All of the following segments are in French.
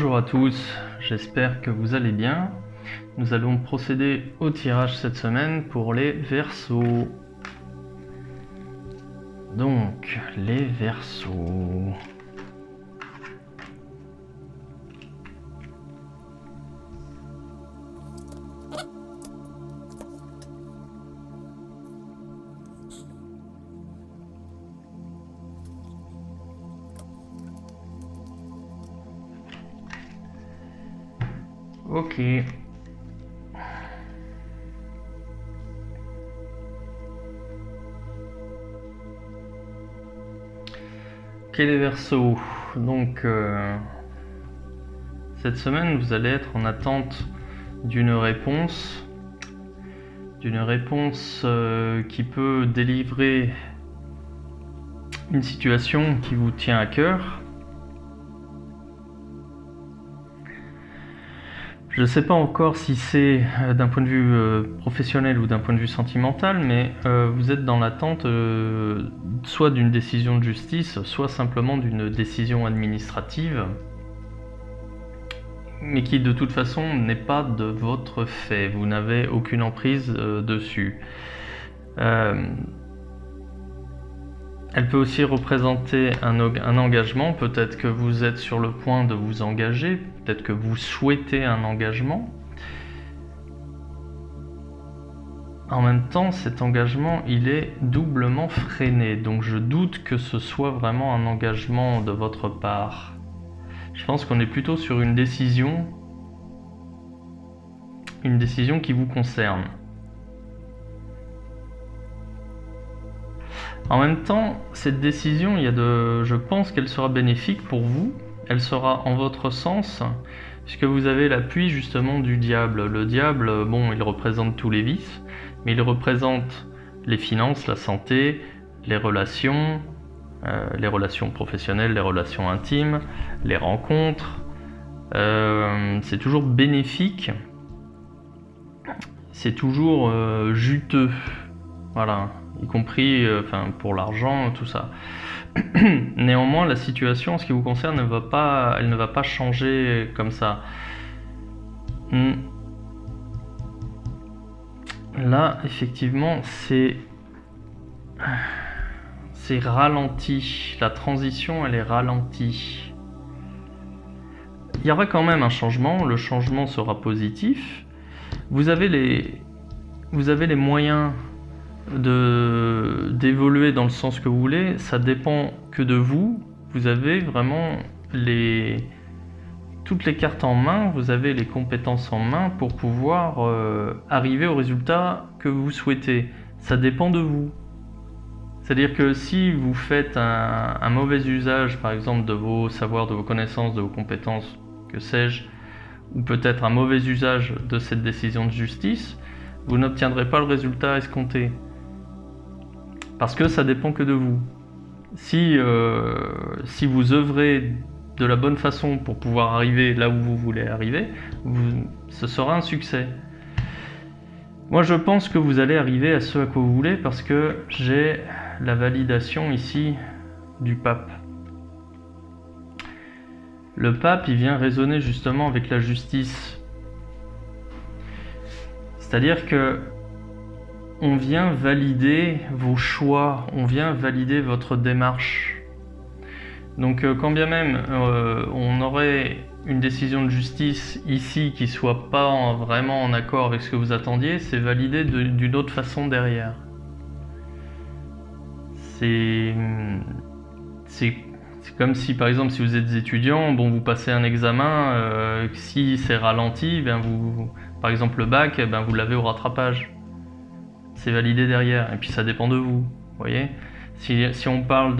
Bonjour à tous, j'espère que vous allez bien. Nous allons procéder au tirage cette semaine pour les Verseaux. Donc, les Verseaux. Ok. Les Verseaux. Donc, cette semaine, vous allez être en attente d'une réponse. Qui peut délivrer une situation qui vous tient à cœur. Je ne sais pas encore si c'est d'un point de vue professionnel ou d'un point de vue sentimental, mais vous êtes dans l'attente soit d'une décision de justice, soit simplement d'une décision administrative, mais qui de toute façon n'est pas de votre fait. Vous n'avez aucune emprise dessus. Elle peut aussi représenter un engagement. Peut-être que vous êtes sur le point de vous engager, peut-être que vous souhaitez un engagement. En même temps, cet engagement, il est doublement freiné. Donc je doute que ce soit vraiment un engagement de votre part. Je pense qu'on est plutôt sur une décision qui vous concerne. En même temps, cette décision, je pense qu'elle sera bénéfique pour vous. Elle sera en votre sens, puisque vous avez l'appui justement du diable. Le diable, bon, il représente tous les vices, mais il représente les finances, la santé, les relations professionnelles, les relations intimes, les rencontres. C'est toujours bénéfique, c'est toujours juteux, voilà, y compris pour l'argent, tout ça. Néanmoins, la situation en ce qui vous concerne elle ne va pas changer comme ça. Là, effectivement, c'est ralenti. La transition, elle est ralentie. Il y aura quand même un changement. Le changement sera positif. Vous avez les moyens d'évoluer dans le sens que vous voulez. Ça dépend que de vous. Vous avez vraiment toutes les cartes en main, vous avez les compétences en main pour pouvoir arriver au résultat que vous souhaitez. Ça dépend de vous. C'est-à-dire que si vous faites un mauvais usage, par exemple, de vos savoirs, de vos connaissances, de vos compétences, que sais-je, ou peut-être un mauvais usage de cette décision de justice, vous n'obtiendrez pas le résultat escompté. Parce que ça dépend que de vous. Si vous œuvrez de la bonne façon pour pouvoir arriver là où vous voulez arriver, ce sera un succès. Moi, je pense que vous allez arriver à ce à quoi vous voulez parce que j'ai la validation ici du pape. Le pape, il vient raisonner justement avec la justice. C'est-à-dire que on vient valider vos choix, on vient valider votre démarche. Donc quand bien même on aurait une décision de justice ici qui soit pas vraiment en accord avec ce que vous attendiez, c'est validé d'une autre façon derrière. C'est comme si par exemple si vous êtes étudiant, bon vous passez un examen, si c'est ralenti, par exemple le bac, vous l'avez au rattrapage. C'est validé derrière, et puis ça dépend de vous, voyez. Si on parle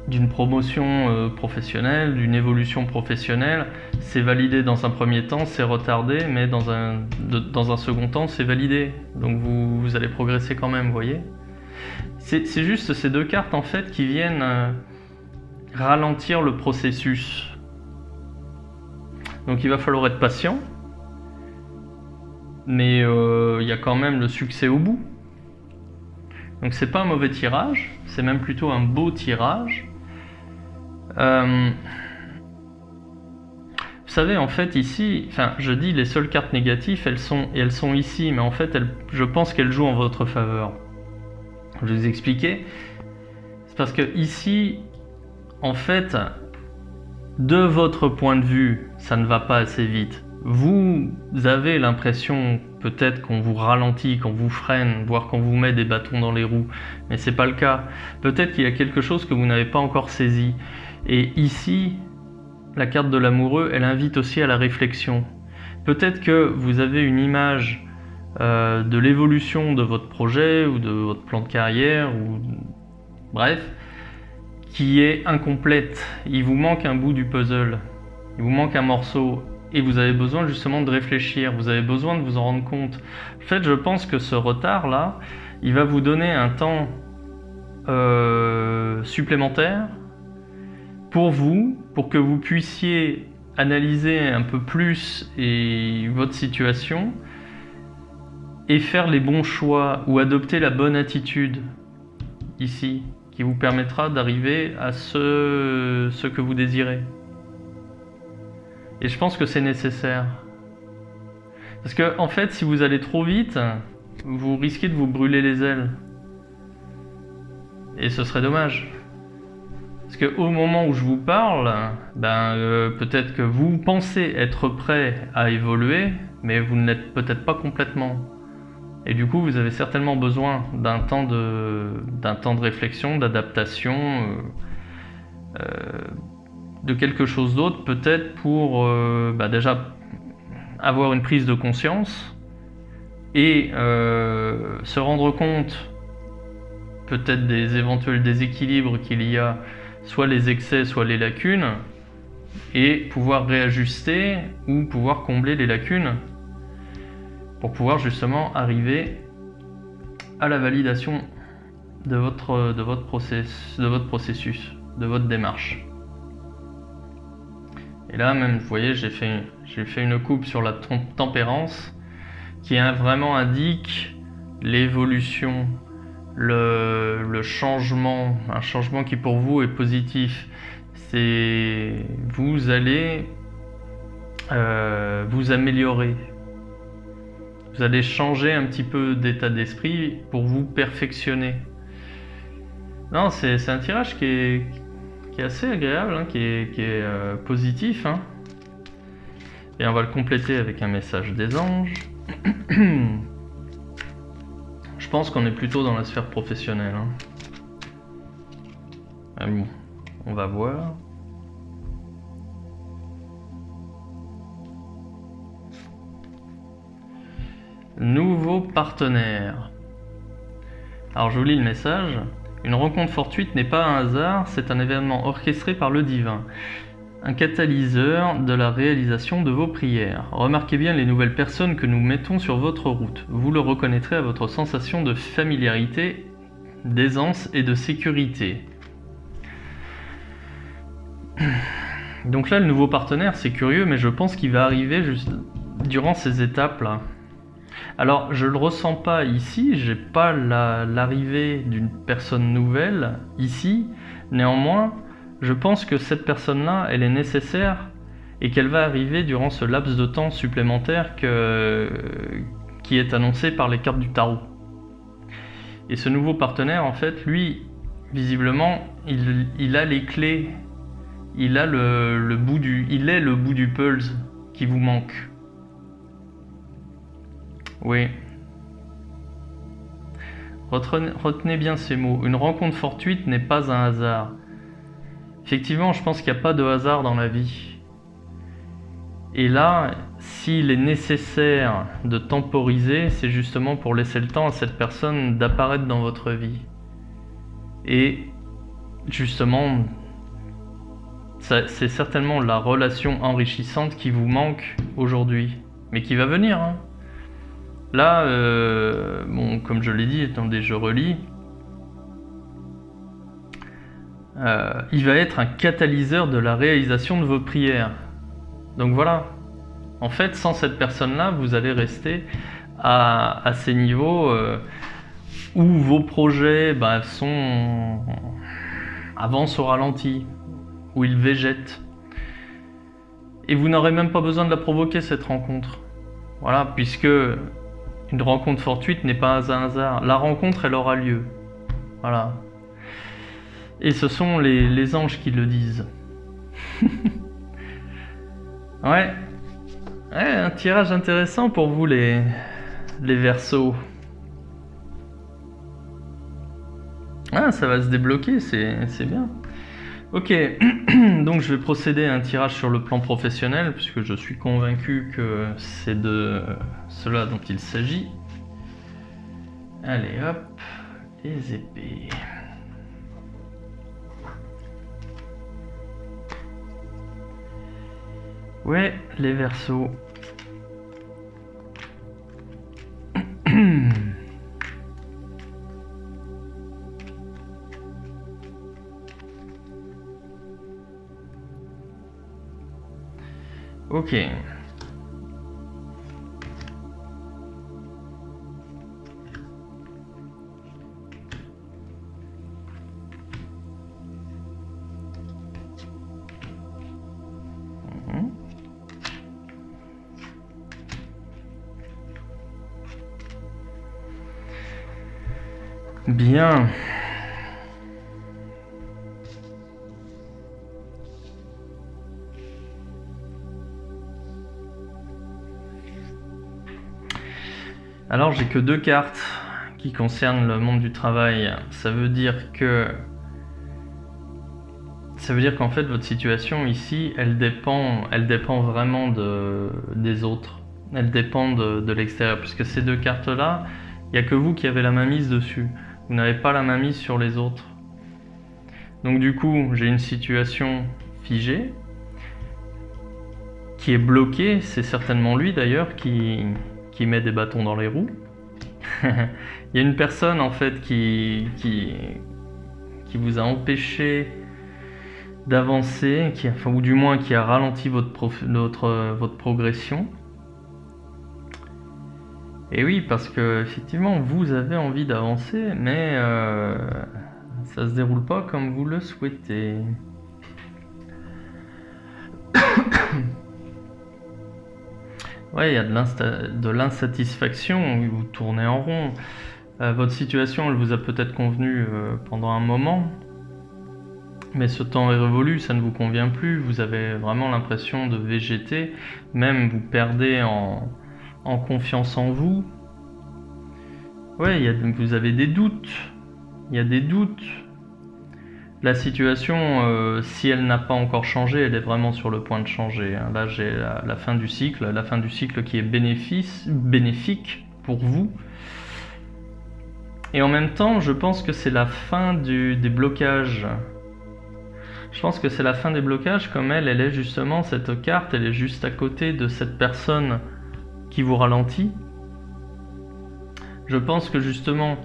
d'une promotion professionnelle, d'une évolution professionnelle, c'est validé dans un premier temps, c'est retardé, mais dans un second temps, c'est validé. Donc vous allez progresser quand même, vous voyez. C'est juste ces deux cartes en fait qui viennent ralentir le processus. Donc il va falloir être patient, mais il y a quand même le succès au bout. Donc c'est pas un mauvais tirage, c'est même plutôt un beau tirage. Vous savez, en fait, ici, enfin, je dis les seules cartes négatives, elles sont ici, mais en fait, je pense qu'elles jouent en votre faveur. Je vais vous expliquer. C'est parce que ici, en fait, de votre point de vue, ça ne va pas assez vite. Vous avez l'impression peut-être qu'on vous ralentit, qu'on vous freine, voire qu'on vous met des bâtons dans les roues, mais c'est pas le cas. Peut-être qu'il y a quelque chose que vous n'avez pas encore saisi. Et ici, la carte de l'amoureux, elle invite aussi à la réflexion. Peut-être que vous avez une image de l'évolution de votre projet ou de votre plan de carrière, ou bref, qui est incomplète. Il vous manque un bout du puzzle, il vous manque un morceau, et vous avez besoin justement de réfléchir, vous avez besoin de vous en rendre compte. En fait, je pense que ce retard-là, il va vous donner un temps supplémentaire pour vous, pour que vous puissiez analyser un peu plus votre situation et faire les bons choix ou adopter la bonne attitude ici, qui vous permettra d'arriver à ce que vous désirez. Et je pense que c'est nécessaire. Parce que, en fait, si vous allez trop vite, vous risquez de vous brûler les ailes. Et ce serait dommage. Parce qu'au moment où je vous parle, peut-être que vous pensez être prêt à évoluer, mais vous ne l'êtes peut-être pas complètement. Et du coup, vous avez certainement besoin d'un temps de réflexion, d'adaptation, de quelque chose d'autre, peut-être pour déjà avoir une prise de conscience et se rendre compte peut-être des éventuels déséquilibres qu'il y a, soit les excès, soit les lacunes, et pouvoir réajuster ou pouvoir combler les lacunes pour pouvoir justement arriver à la validation de votre processus, de votre démarche. Et là même, vous voyez, j'ai fait une coupe sur la tempérance qui vraiment indique l'évolution, le changement, un changement qui pour vous est positif. C'est vous allez vous améliorer. Vous allez changer un petit peu d'état d'esprit pour vous perfectionner. Non, c'est un tirage qui est assez agréable, hein, qui est positif. Hein. Et on va le compléter avec un message des anges. Je pense qu'on est plutôt dans la sphère professionnelle. Hein. Ah bon, on va voir. Nouveau partenaire. Alors je vous lis le message. Une rencontre fortuite n'est pas un hasard, c'est un événement orchestré par le divin. Un catalyseur de la réalisation de vos prières. Remarquez bien les nouvelles personnes que nous mettons sur votre route. Vous le reconnaîtrez à votre sensation de familiarité, d'aisance et de sécurité. Donc là, le nouveau partenaire, c'est curieux, mais je pense qu'il va arriver juste durant ces étapes-là. Alors, je le ressens pas ici, j'ai pas l'arrivée d'une personne nouvelle ici. Néanmoins, je pense que cette personne-là, elle est nécessaire et qu'elle va arriver durant ce laps de temps supplémentaire qui est annoncé par les cartes du tarot. Et ce nouveau partenaire, en fait, lui, visiblement, il a les clés, il a le bout du puzzle qui vous manque. Oui. Retenez bien ces mots. Une rencontre fortuite n'est pas un hasard. Effectivement, je pense qu'il n'y a pas de hasard dans la vie. Et là, s'il est nécessaire de temporiser, c'est justement pour laisser le temps à cette personne d'apparaître dans votre vie. Et justement, c'est certainement la relation enrichissante qui vous manque aujourd'hui, mais qui va venir, hein. Là, comme je l'ai dit, attendez, je relis. Il va être un catalyseur de la réalisation de vos prières. Donc voilà. En fait, sans cette personne-là, vous allez rester à ces niveaux où vos projets avancent au ralenti, où ils végètent. Et vous n'aurez même pas besoin de la provoquer, cette rencontre. Voilà, puisque une rencontre fortuite n'est pas un hasard. La rencontre, elle aura lieu. Voilà. Et ce sont les anges qui le disent. Ouais. Ouais, un tirage intéressant pour vous, les Verseaux. Ah, ça va se débloquer, c'est bien. Ok, donc je vais procéder à un tirage sur le plan professionnel, puisque je suis convaincu que c'est de cela dont il s'agit. Allez hop, les épées. Ouais, les Verseaux. Ok. Bien. Alors j'ai que 2 cartes qui concernent le monde du travail. Ça veut dire qu'en fait votre situation ici, elle dépend vraiment des autres. Elle dépend de l'extérieur, puisque ces 2 cartes-là, il n'y a que vous qui avez la mainmise dessus. Vous n'avez pas la mainmise sur les autres. Donc du coup, j'ai une situation figée, qui est bloquée. C'est certainement lui d'ailleurs qui met des bâtons dans les roues. Il y a une personne en fait qui vous a empêché d'avancer, ou du moins qui a ralenti votre progression. Et oui, parce que effectivement vous avez envie d'avancer, mais ça se déroule pas comme vous le souhaitez. Ouais, il y a de l'insatisfaction, vous tournez en rond. Votre situation, elle vous a peut-être convenu pendant un moment, mais ce temps est révolu, ça ne vous convient plus, vous avez vraiment l'impression de végéter, même vous perdez en confiance en vous. Ouais, vous avez des doutes, il y a des doutes. La situation, si elle n'a pas encore changé, elle est vraiment sur le point de changer. Là, j'ai la fin du cycle qui est bénéfique pour vous. Et en même temps, je pense que c'est la fin des blocages. Je pense que c'est la fin des blocages, comme elle est justement, cette carte, elle est juste à côté de cette personne qui vous ralentit. Je pense que justement,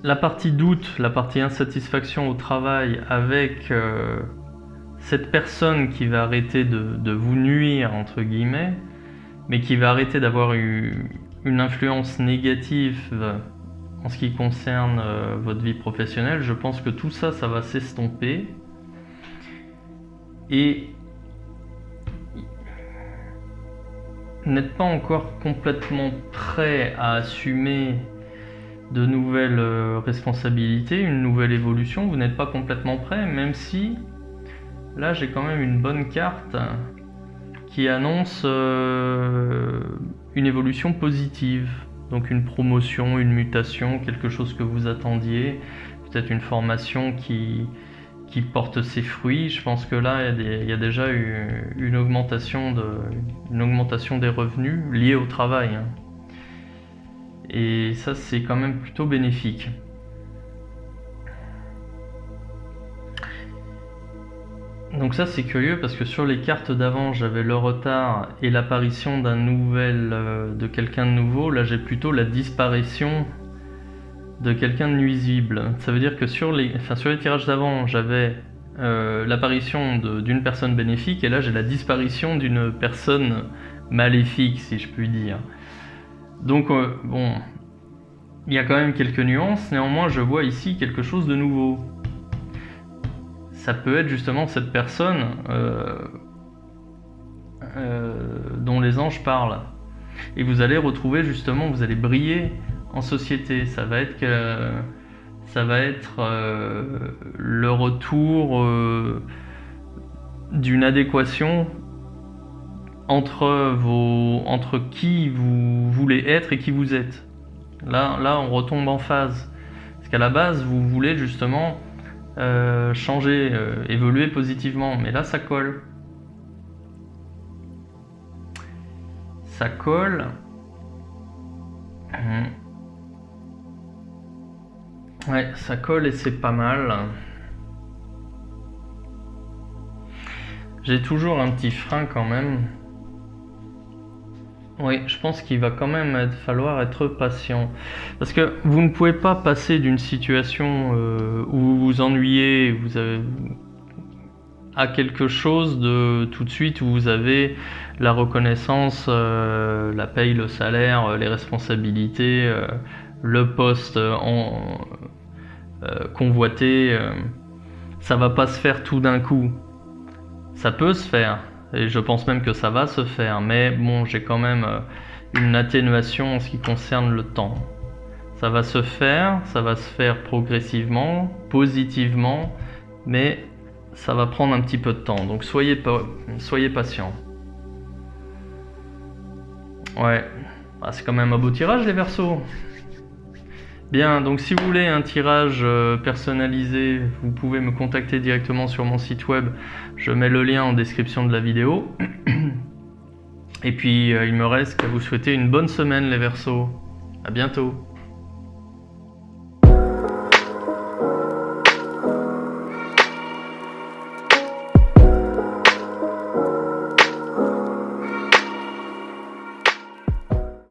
la partie doute, la partie insatisfaction au travail avec cette personne qui va arrêter de vous nuire, entre guillemets, mais qui va arrêter d'avoir une influence négative en ce qui concerne votre vie professionnelle, je pense que tout ça, ça va s'estomper. Et n'êtes pas encore complètement prêt à assumer de nouvelles responsabilités, une nouvelle évolution, vous n'êtes pas complètement prêt, même si là j'ai quand même une bonne carte qui annonce une évolution positive, donc une promotion, une mutation, quelque chose que vous attendiez, peut-être une formation qui porte ses fruits. Je pense que là il y a déjà eu une augmentation des revenus liés au travail. Et ça, c'est quand même plutôt bénéfique. Donc ça, c'est curieux parce que sur les cartes d'avant, j'avais le retard et l'apparition de quelqu'un de nouveau. Là, j'ai plutôt la disparition de quelqu'un de nuisible. Ça veut dire que sur les tirages d'avant, j'avais l'apparition d'une personne bénéfique, et là, j'ai la disparition d'une personne maléfique, si je puis dire. Donc bon, il y a quand même quelques nuances, néanmoins je vois ici quelque chose de nouveau. Ça peut être justement cette personne dont les anges parlent. Et vous allez retrouver justement, vous allez briller en société. Ça va être le retour d'une adéquation entre qui vous voulez être et qui vous êtes. Là, on retombe en phase. Parce qu'à la base, vous voulez justement changer, évoluer positivement. Mais là, ça colle. Ça colle. Ouais, ça colle et c'est pas mal. J'ai toujours un petit frein quand même. Oui, je pense qu'il va quand même falloir être patient. Parce que vous ne pouvez pas passer d'une situation où vous vous ennuyez, à quelque chose de tout de suite où vous avez la reconnaissance, la paye, le salaire, les responsabilités, le poste convoité. Ça va pas se faire tout d'un coup. Ça peut se faire. Et je pense même que ça va se faire, mais bon, j'ai quand même une atténuation en ce qui concerne le temps. Ça va se faire progressivement, positivement, mais ça va prendre un petit peu de temps, donc soyez patient. Ouais, c'est quand même un beau tirage les Verseaux. Bien, donc si vous voulez un tirage personnalisé, vous pouvez me contacter directement sur mon site web. Je mets le lien en description de la vidéo. Et puis, il me reste qu'à vous souhaiter une bonne semaine les Verseaux. À bientôt.